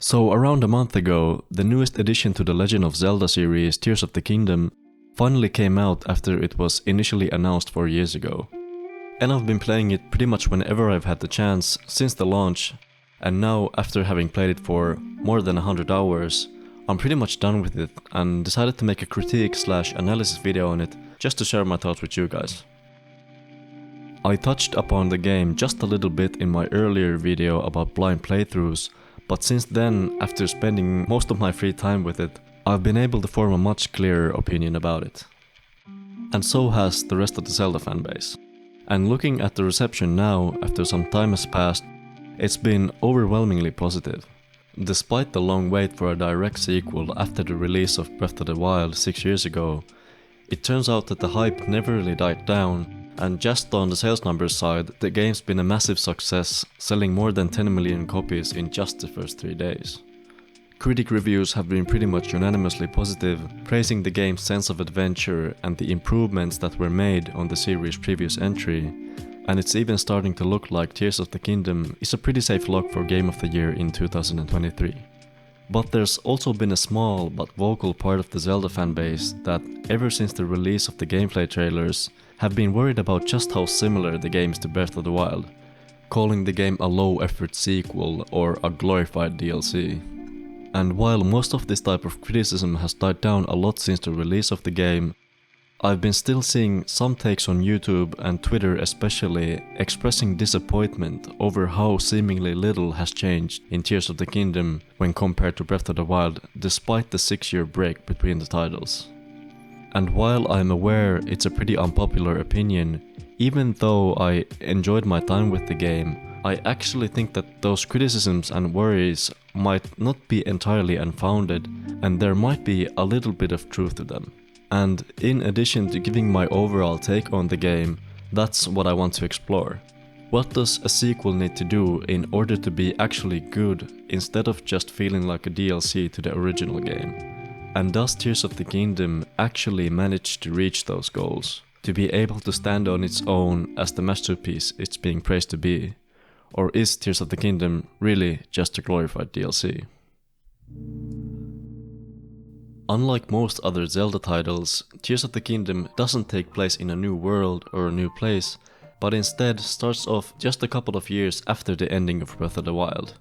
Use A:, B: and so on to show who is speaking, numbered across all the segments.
A: So around a month ago, the newest addition to the Legend of Zelda series, Tears of the Kingdom, finally came out after it was initially announced 4 years ago. And I've been playing it pretty much whenever I've had the chance since the launch, and now after having played it for more than 100 hours, I'm pretty much done with it and decided to make a critique/analysis video on it just to share my thoughts with you guys. I touched upon the game just a little bit in my earlier video about blind playthroughs, but since then, after spending most of my free time with it, I've been able to form a much clearer opinion about it. And so has the rest of the Zelda fanbase. And looking at the reception now, after some time has passed, it's been overwhelmingly positive. Despite the long wait for a direct sequel after the release of Breath of the Wild 6 years ago, it turns out that the hype never really died down, and just on the sales numbers side, the game's been a massive success, selling more than 10 million copies in just the first 3 days. Critic reviews have been pretty much unanimously positive, praising the game's sense of adventure and the improvements that were made on the series' previous entry, and it's even starting to look like Tears of the Kingdom is a pretty safe lock for Game of the Year in 2023. But there's also been a small but vocal part of the Zelda fanbase that, ever since the release of the gameplay trailers, have been worried about just how similar the game is to Breath of the Wild, calling the game a low-effort sequel or a glorified DLC. And while most of this type of criticism has died down a lot since the release of the game, I've been still seeing some takes on YouTube and Twitter especially expressing disappointment over how seemingly little has changed in Tears of the Kingdom when compared to Breath of the Wild, despite the 6-year break between the titles. And while I'm aware it's a pretty unpopular opinion, even though I enjoyed my time with the game, I actually think that those criticisms and worries might not be entirely unfounded, and there might be a little bit of truth to them. And in addition to giving my overall take on the game, that's what I want to explore. What does a sequel need to do in order to be actually good instead of just feeling like a DLC to the original game? And does Tears of the Kingdom actually manage to reach those goals? To be able to stand on its own as the masterpiece it's being praised to be? Or is Tears of the Kingdom really just a glorified DLC? Unlike most other Zelda titles, Tears of the Kingdom doesn't take place in a new world or a new place, but instead starts off just a couple of years after the ending of Breath of the Wild.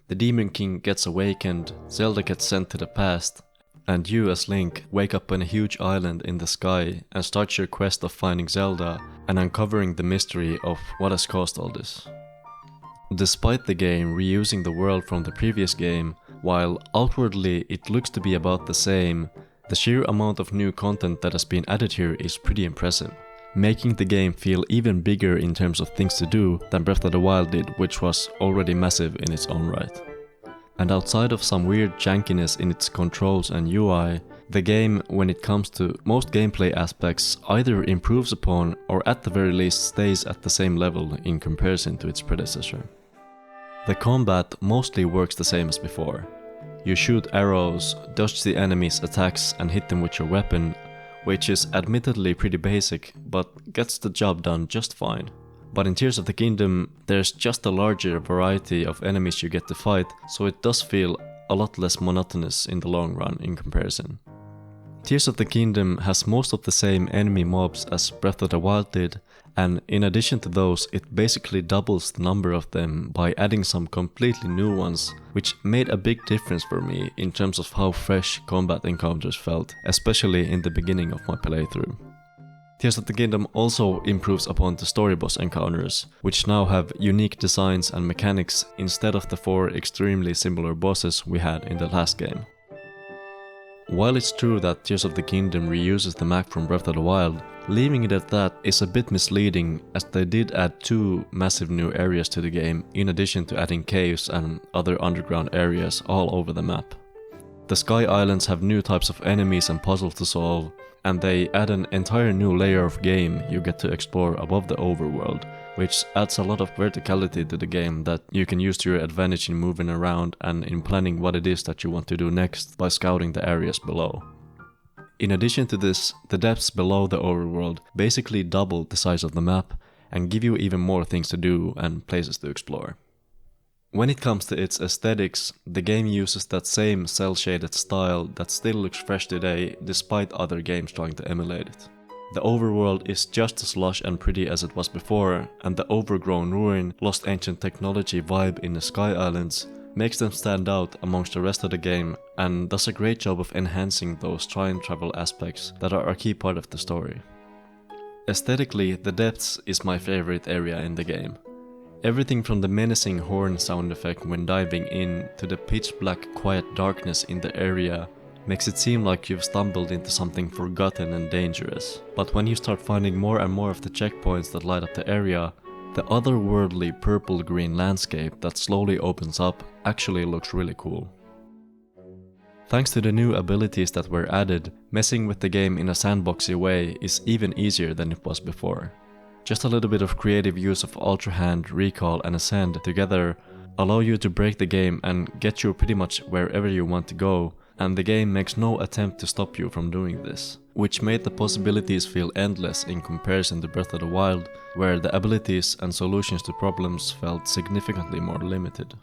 A: The Demon King gets awakened, Zelda gets sent to the past, and you as Link wake up on a huge island in the sky and start your quest of finding Zelda and uncovering the mystery of what has caused all this. Despite the game reusing the world from the previous game, while outwardly it looks to be about the same, the sheer amount of new content that has been added here is pretty impressive, making the game feel even bigger in terms of things to do than Breath of the Wild did, which was already massive in its own right. And outside of some weird jankiness in its controls and UI, the game, when it comes to most gameplay aspects, either improves upon or at the very least stays at the same level in comparison to its predecessor. The combat mostly works the same as before. You shoot arrows, dodge the enemy's attacks and hit them with your weapon, which is admittedly pretty basic, but gets the job done just fine. But in Tears of the Kingdom, there's just a larger variety of enemies you get to fight, so it does feel a lot less monotonous in the long run in comparison. Tears of the Kingdom has most of the same enemy mobs as Breath of the Wild did, and in addition to those, it basically doubles the number of them by adding some completely new ones, which made a big difference for me in terms of how fresh combat encounters felt, especially in the beginning of my playthrough. Tears of the Kingdom also improves upon the story boss encounters, which now have unique designs and mechanics instead of the 4 extremely similar bosses we had in the last game. While it's true that Tears of the Kingdom reuses the map from Breath of the Wild, leaving it at that is a bit misleading, as they did add 2 massive new areas to the game in addition to adding caves and other underground areas all over the map. The Sky Islands have new types of enemies and puzzles to solve, and they add an entire new layer of game you get to explore above the overworld, which adds a lot of verticality to the game that you can use to your advantage in moving around and in planning what it is that you want to do next by scouting the areas below. In addition to this, the depths below the overworld basically double the size of the map and give you even more things to do and places to explore. When it comes to its aesthetics, the game uses that same cel-shaded style that still looks fresh today despite other games trying to emulate it. The overworld is just as lush and pretty as it was before, and the overgrown ruin, lost ancient technology vibe in the Sky Islands makes them stand out amongst the rest of the game and does a great job of enhancing those time travel aspects that are a key part of the story. Aesthetically, the depths is my favorite area in the game. Everything from the menacing horn sound effect when diving in to the pitch black quiet darkness in the area makes it seem like you've stumbled into something forgotten and dangerous. But when you start finding more and more of the checkpoints that light up the area, the otherworldly purple-green landscape that slowly opens up actually looks really cool. Thanks to the new abilities that were added, messing with the game in a sandboxy way is even easier than it was before. Just a little bit of creative use of Ultra Hand, Recall and Ascend together allow you to break the game and get you pretty much wherever you want to go, and the game makes no attempt to stop you from doing this, which made the possibilities feel endless in comparison to Breath of the Wild, where the abilities and solutions to problems felt significantly more limited.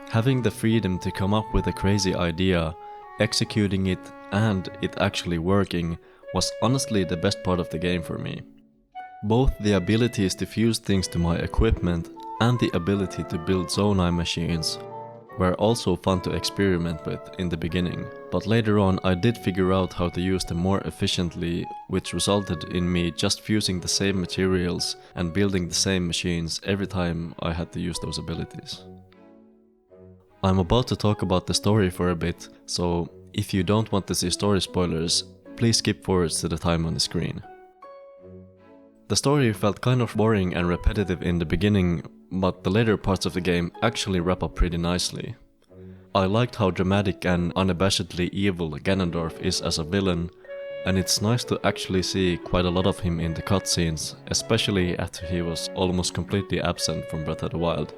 A: Having the freedom to come up with a crazy idea, executing it, and it actually working was honestly the best part of the game for me. Both the abilities to fuse things to my equipment and the ability to build Zonai machines were also fun to experiment with in the beginning, but later on I did figure out how to use them more efficiently, which resulted in me just fusing the same materials and building the same machines every time I had to use those abilities. I'm about to talk about the story for a bit, so if you don't want to see story spoilers, please skip forwards to the time on the screen. The story felt kind of boring and repetitive in the beginning, but the later parts of the game actually wrap up pretty nicely. I liked how dramatic and unabashedly evil Ganondorf is as a villain, and it's nice to actually see quite a lot of him in the cutscenes, especially after he was almost completely absent from Breath of the Wild.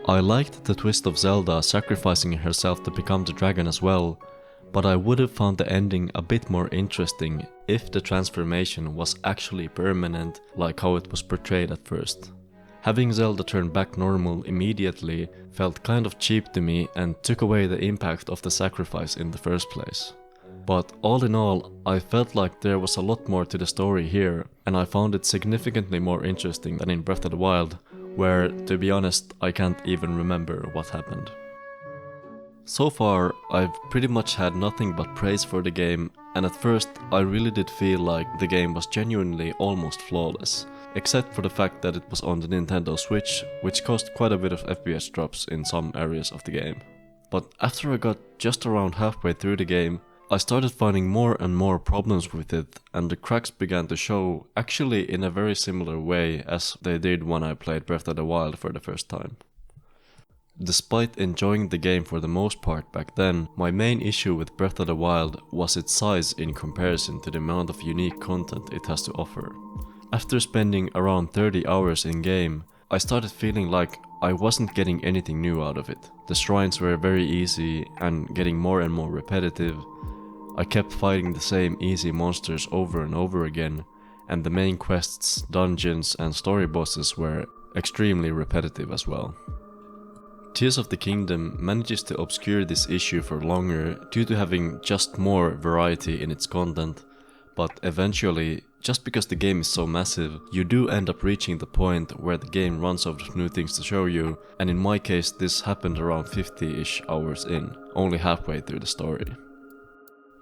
A: I liked the twist of Zelda sacrificing herself to become the dragon as well, but I would have found the ending a bit more interesting if the transformation was actually permanent, like how it was portrayed at first. Having Zelda turn back normal immediately felt kind of cheap to me and took away the impact of the sacrifice in the first place. But all in all, I felt like there was a lot more to the story here, and I found it significantly more interesting than in Breath of the Wild, where, to be honest, I can't even remember what happened. So far, I've pretty much had nothing but praise for the game, and at first I really did feel like the game was genuinely almost flawless, except for the fact that it was on the Nintendo Switch, which caused quite a bit of FPS drops in some areas of the game. But after I got just around halfway through the game, I started finding more and more problems with it, and the cracks began to show, actually in a very similar way as they did when I played Breath of the Wild for the first time. Despite enjoying the game for the most part back then, my main issue with Breath of the Wild was its size in comparison to the amount of unique content it has to offer. After spending around 30 hours in game, I started feeling like I wasn't getting anything new out of it. The shrines were very easy and getting more and more repetitive. I kept fighting the same easy monsters over and over again, and the main quests, dungeons and story bosses were extremely repetitive as well. Tears of the Kingdom manages to obscure this issue for longer due to having just more variety in its content, but eventually, just because the game is so massive, you do end up reaching the point where the game runs out of new things to show you, and in my case this happened around 50-ish hours in, only halfway through the story.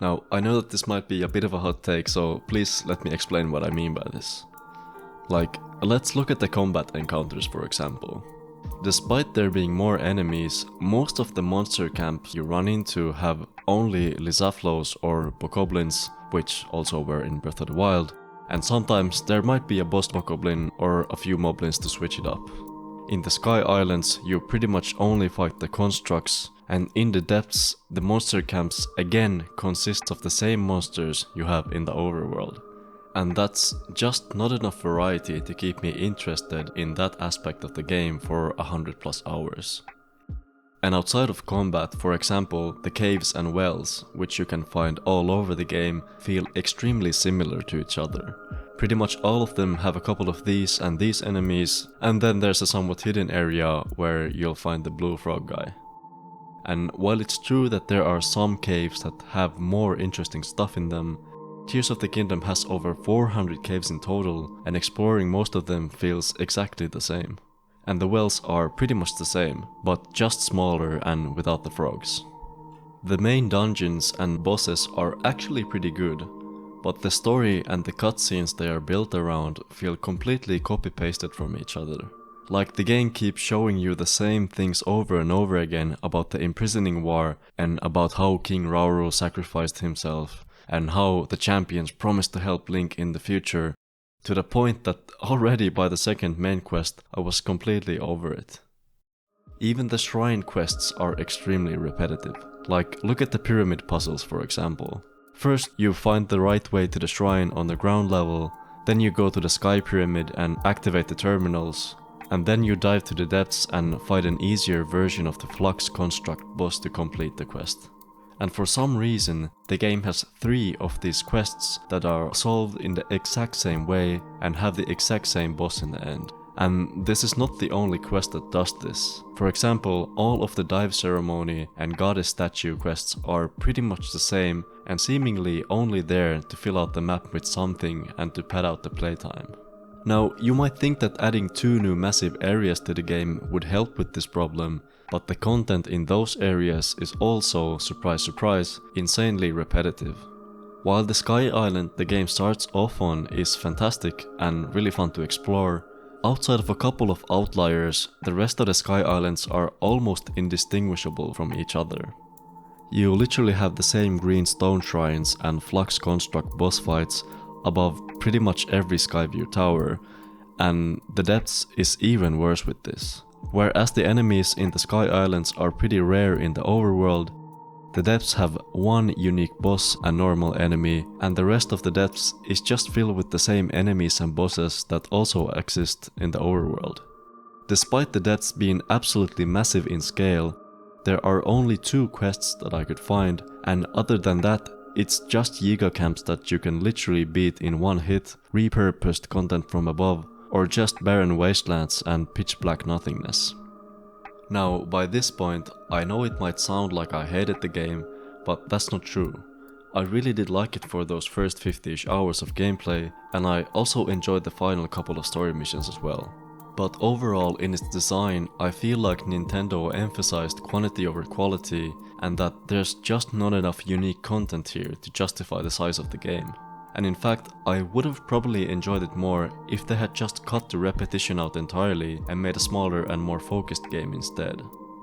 A: Now, I know that this might be a bit of a hot take, so please let me explain what I mean by this. Like, let's look at the combat encounters for example. Despite there being more enemies, most of the monster camps you run into have only Lizaflos or Bokoblins, which also were in Breath of the Wild, and sometimes there might be a boss Bokoblin or a few Moblins to switch it up. In the Sky Islands you pretty much only fight the constructs, and in the depths the monster camps again consist of the same monsters you have in the overworld. And that's just not enough variety to keep me interested in that aspect of the game for 100+ hours. And outside of combat, for example, the caves and wells, which you can find all over the game, feel extremely similar to each other. Pretty much all of them have a couple of these and these enemies, and then there's a somewhat hidden area where you'll find the blue frog guy. And while it's true that there are some caves that have more interesting stuff in them, Tears of the Kingdom has over 400 caves in total, and exploring most of them feels exactly the same. And the wells are pretty much the same, but just smaller and without the frogs. The main dungeons and bosses are actually pretty good, but the story and the cutscenes they are built around feel completely copy-pasted from each other. Like the game keeps showing you the same things over and over again about the imprisoning war and about how King Rauru sacrificed himself and how the champions promised to help Link in the future, to the point that already by the second main quest I was completely over it. Even the shrine quests are extremely repetitive. Like, look at the pyramid puzzles for example. First you find the right way to the shrine on the ground level, then you go to the sky pyramid and activate the terminals, and then you dive to the depths and fight an easier version of the Flux Construct boss to complete the quest. And for some reason, the game has 3 of these quests that are solved in the exact same way and have the exact same boss in the end. And this is not the only quest that does this. For example, all of the dive ceremony and goddess statue quests are pretty much the same and seemingly only there to fill out the map with something and to pad out the playtime. Now, you might think that adding 2 new massive areas to the game would help with this problem, but the content in those areas is also, surprise surprise, insanely repetitive. While the Sky Island the game starts off on is fantastic and really fun to explore, outside of a couple of outliers, the rest of the Sky Islands are almost indistinguishable from each other. You literally have the same green stone shrines and Flux Construct boss fights above pretty much every Skyview tower, and the depths is even worse with this. Whereas the enemies in the Sky Islands are pretty rare in the overworld, the depths have one unique boss and normal enemy, and the rest of the depths is just filled with the same enemies and bosses that also exist in the overworld. Despite the depths being absolutely massive in scale, there are only 2 quests that I could find, and other than that, it's just Yiga camps that you can literally beat in one hit, repurposed content from above, or just barren wastelands and pitch black nothingness. Now, by this point, I know it might sound like I hated the game, but that's not true. I really did like it for those first 50ish hours of gameplay, and I also enjoyed the final couple of story missions as well. But overall in its design, I feel like Nintendo emphasized quantity over quality, and that there's just not enough unique content here to justify the size of the game. And in fact, I would have probably enjoyed it more if they had just cut the repetition out entirely and made a smaller and more focused game instead.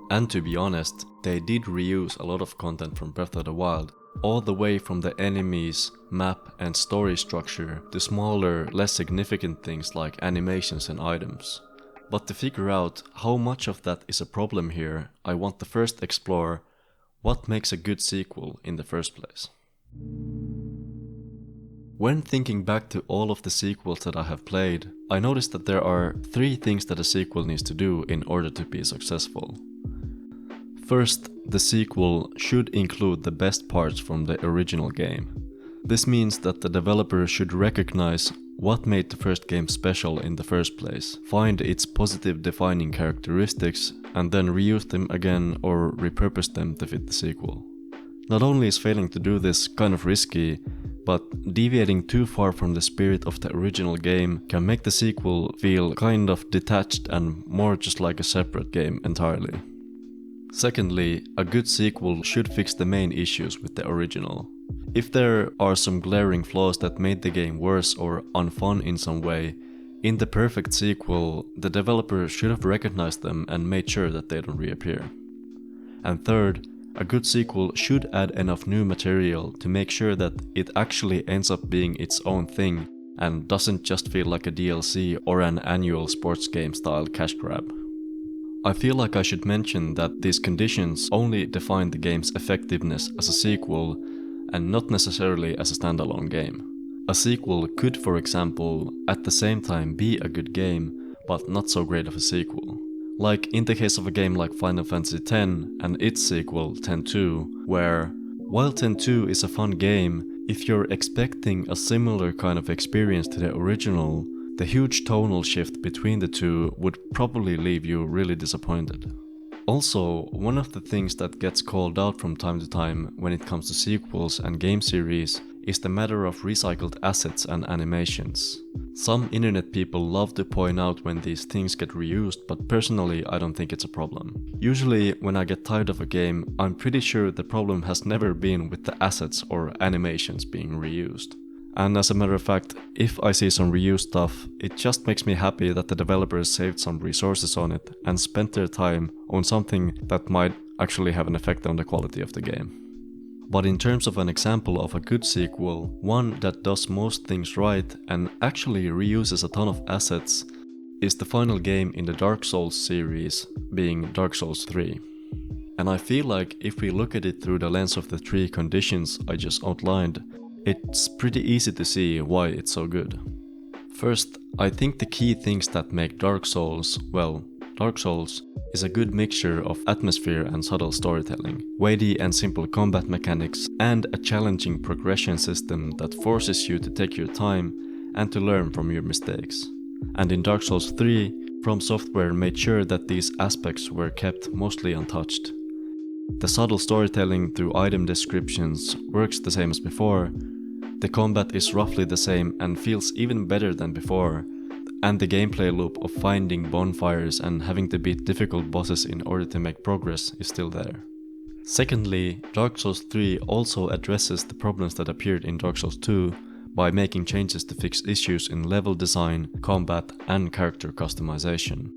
A: And to be honest, they did reuse a lot of content from Breath of the Wild, all the way from the enemies, map and story structure to smaller, less significant things like animations and items. But to figure out how much of that is a problem here, I want to first explore what makes a good sequel in the first place. When thinking back to all of the sequels that I have played, I noticed that there are 3 things that a sequel needs to do in order to be successful. First, the sequel should include the best parts from the original game. This means that the developer should recognize what made the first game special in the first place, find its positive defining characteristics, and then reuse them again or repurpose them to fit the sequel. Not only is failing to do this kind of risky, but deviating too far from the spirit of the original game can make the sequel feel kind of detached and more just like a separate game entirely. Secondly, a good sequel should fix the main issues with the original. If there are some glaring flaws that made the game worse or unfun in some way, in the perfect sequel, the developer should have recognized them and made sure that they don't reappear. And third, a good sequel should add enough new material to make sure that it actually ends up being its own thing and doesn't just feel like a DLC or an annual sports game style cash grab. I feel like I should mention that these conditions only define the game's effectiveness as a sequel and not necessarily as a standalone game. A sequel could, for example, at the same time be a good game, but not so great of a sequel. Like in the case of a game like Final Fantasy X and its sequel, X-2, where, while X-2 is a fun game, If you're expecting a similar kind of experience to the original, the huge tonal shift between the two would probably leave you really disappointed. Also, one of the things that gets called out from time to time when it comes to sequels and game series is the matter of recycled assets and animations. Some internet people love to point out when these things get reused, but personally I don't think it's a problem. Usually when I get tired of a game, I'm pretty sure the problem has never been with the assets or animations being reused. And as a matter of fact, if I see some reused stuff, it just makes me happy that the developers saved some resources on it and spent their time on something that might actually have an effect on the quality of the game. But in terms of an example of a good sequel, one that does most things right and actually reuses a ton of assets, is the final game in the Dark Souls series, being Dark Souls 3. And I feel like if we look at it through the lens of the three conditions I just outlined, it's pretty easy to see why it's so good. First, I think the key things that make Dark Souls, well, Dark Souls is a good mixture of atmosphere and subtle storytelling, weighty and simple combat mechanics, and a challenging progression system that forces you to take your time and to learn from your mistakes. And in Dark Souls 3, From Software made sure that these aspects were kept mostly untouched. The subtle storytelling through item descriptions works the same as before, the combat is roughly the same and feels even better than before, and the gameplay loop of finding bonfires and having to beat difficult bosses in order to make progress is still there. Secondly, Dark Souls 3 also addresses the problems that appeared in Dark Souls 2 by making changes to fix issues in level design, combat, and character customization.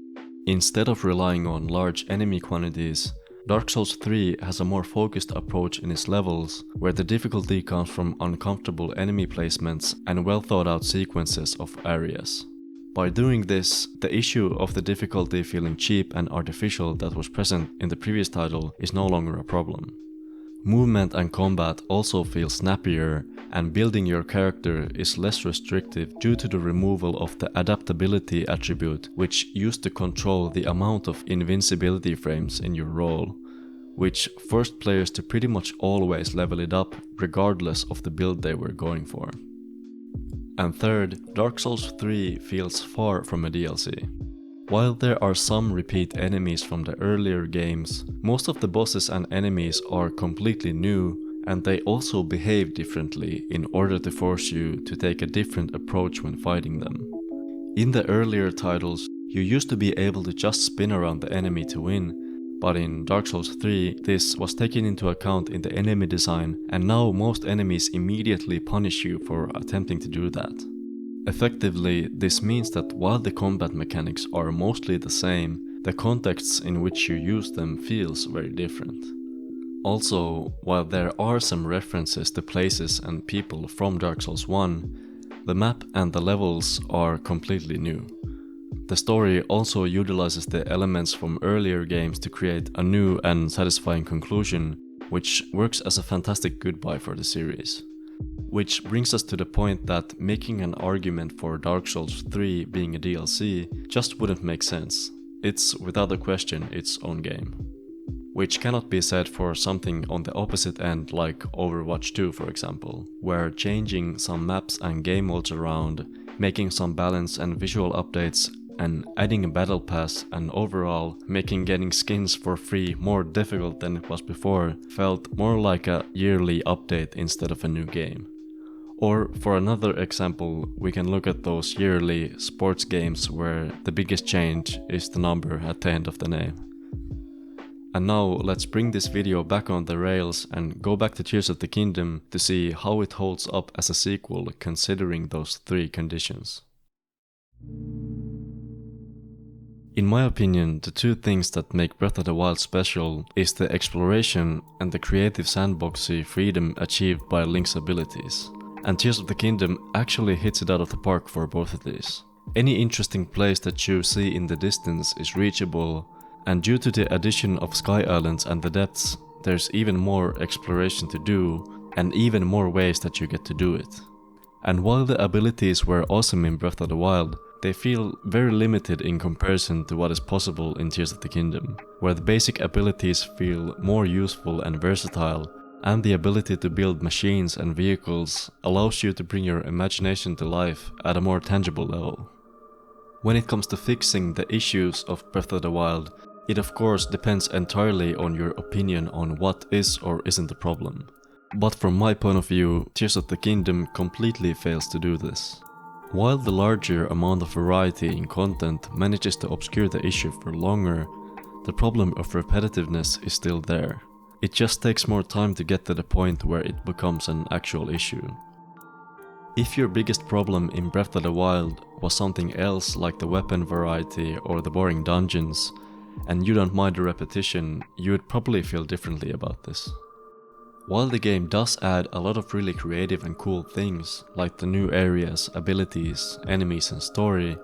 A: Instead of relying on large enemy quantities, Dark Souls 3 has a more focused approach in its levels, where the difficulty comes from uncomfortable enemy placements and well thought out sequences of areas. By doing this, the issue of the difficulty feeling cheap and artificial that was present in the previous title is no longer a problem. Movement and combat also feel snappier, and building your character is less restrictive due to the removal of the adaptability attribute, which used to control the amount of invincibility frames in your role, which forced players to pretty much always level it up regardless of the build they were going for. And third, Dark Souls 3 feels far from a DLC. While there are some repeat enemies from the earlier games, most of the bosses and enemies are completely new, and they also behave differently in order to force you to take a different approach when fighting them. In the earlier titles, you used to be able to just spin around the enemy to win, but in Dark Souls 3 this was taken into account in the enemy design, and now most enemies immediately punish you for attempting to do that. Effectively, this means that while the combat mechanics are mostly the same, the contexts in which you use them feels very different. Also, while there are some references to places and people from Dark Souls 1, the map and the levels are completely new. The story also utilizes the elements from earlier games to create a new and satisfying conclusion, which works as a fantastic goodbye for the series. Which brings us to the point that making an argument for Dark Souls 3 being a DLC just wouldn't make sense. It's without a question its own game. Which cannot be said for something on the opposite end like Overwatch 2 for example, where changing some maps and game modes around, making some balance and visual updates, and adding a battle pass and overall making getting skins for free more difficult than it was before felt more like a yearly update instead of a new game. Or for another example, we can look at those yearly sports games where the biggest change is the number at the end of the name. And now let's bring this video back on the rails and go back to Tears of the Kingdom to see how it holds up as a sequel considering those three conditions. In my opinion, the two things that make Breath of the Wild special is the exploration and the creative sandboxy freedom achieved by Link's abilities. And Tears of the Kingdom actually hits it out of the park for both of these. Any interesting place that you see in the distance is reachable, and due to the addition of Sky Islands and the depths, there's even more exploration to do, and even more ways that you get to do it. And while the abilities were awesome in Breath of the Wild, they feel very limited in comparison to what is possible in Tears of the Kingdom, where the basic abilities feel more useful and versatile, and the ability to build machines and vehicles allows you to bring your imagination to life at a more tangible level. When it comes to fixing the issues of Breath of the Wild, it of course depends entirely on your opinion on what is or isn't the problem. But from my point of view, Tears of the Kingdom completely fails to do this. While the larger amount of variety in content manages to obscure the issue for longer, the problem of repetitiveness is still there. It just takes more time to get to the point where it becomes an actual issue. If your biggest problem in Breath of the Wild was something else like the weapon variety or the boring dungeons, and you don't mind the repetition, you would probably feel differently about this. While the game does add a lot of really creative and cool things, like the new areas, abilities, enemies and story,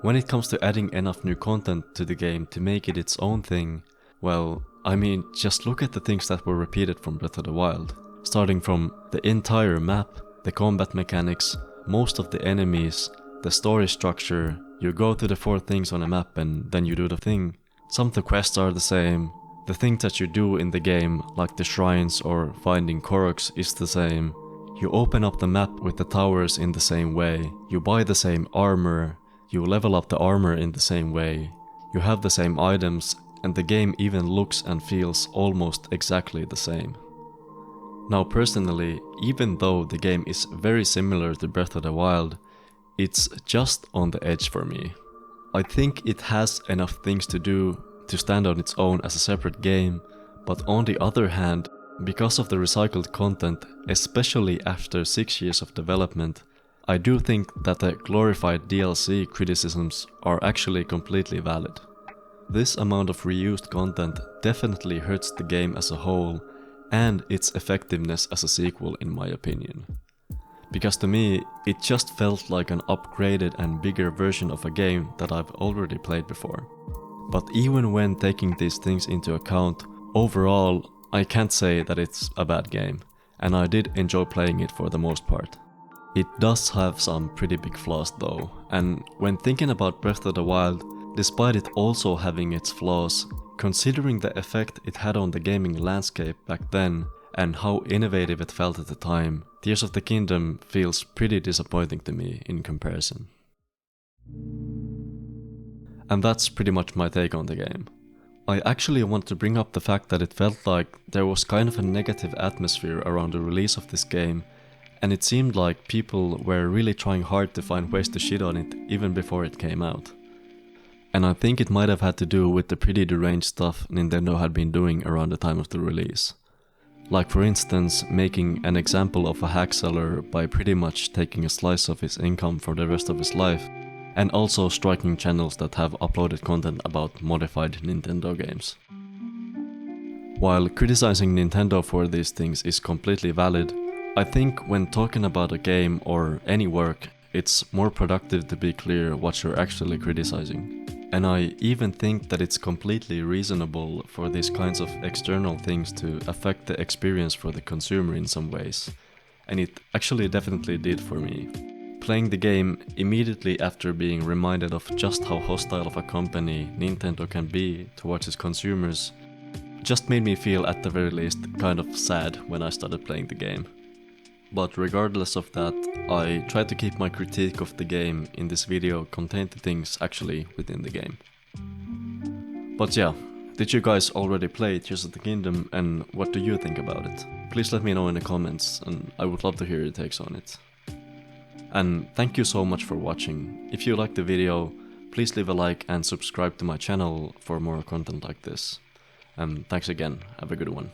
A: when it comes to adding enough new content to the game to make it its own thing, well, I mean, just look at the things that were repeated from Breath of the Wild. Starting from the entire map, the combat mechanics, most of the enemies, the story structure, you go to the 4 things on a map and then you do the thing. Some of the quests are the same, the things that you do in the game, like the shrines or finding Koroks, is the same. You open up the map with the towers in the same way, you buy the same armor, you level up the armor in the same way, you have the same items, and the game even looks and feels almost exactly the same. Now personally, even though the game is very similar to Breath of the Wild, it's just on the edge for me. I think it has enough things to do to stand on its own as a separate game, but on the other hand, because of the recycled content, especially after 6 years of development, I do think that the glorified DLC criticisms are actually completely valid. This amount of reused content definitely hurts the game as a whole and its effectiveness as a sequel, in my opinion. Because to me, it just felt like an upgraded and bigger version of a game that I've already played before. But even when taking these things into account, overall, I can't say that it's a bad game, and I did enjoy playing it for the most part. It does have some pretty big flaws though, and when thinking about Breath of the Wild, despite it also having its flaws, considering the effect it had on the gaming landscape back then and how innovative it felt at the time, Tears of the Kingdom feels pretty disappointing to me in comparison. And that's pretty much my take on the game. I actually want to bring up the fact that it felt like there was kind of a negative atmosphere around the release of this game, and it seemed like people were really trying hard to find ways to shit on it even before it came out. And I think it might have had to do with the pretty deranged stuff Nintendo had been doing around the time of the release. Like for instance, making an example of a hack seller by pretty much taking a slice of his income for the rest of his life, and also striking channels that have uploaded content about modified Nintendo games. While criticizing Nintendo for these things is completely valid, I think when talking about a game or any work, it's more productive to be clear what you're actually criticizing. And I even think that it's completely reasonable for these kinds of external things to affect the experience for the consumer in some ways. And it actually definitely did for me. Playing the game immediately after being reminded of just how hostile of a company Nintendo can be towards its consumers just made me feel at the very least kind of sad when I started playing the game. But regardless of that, I tried to keep my critique of the game in this video contained to things actually within the game. But yeah, did you guys already play Tears of the Kingdom and what do you think about it? Please let me know in the comments and I would love to hear your takes on it. And thank you so much for watching. If you liked the video, please leave a like and subscribe to my channel for more content like this. And thanks again, have a good one.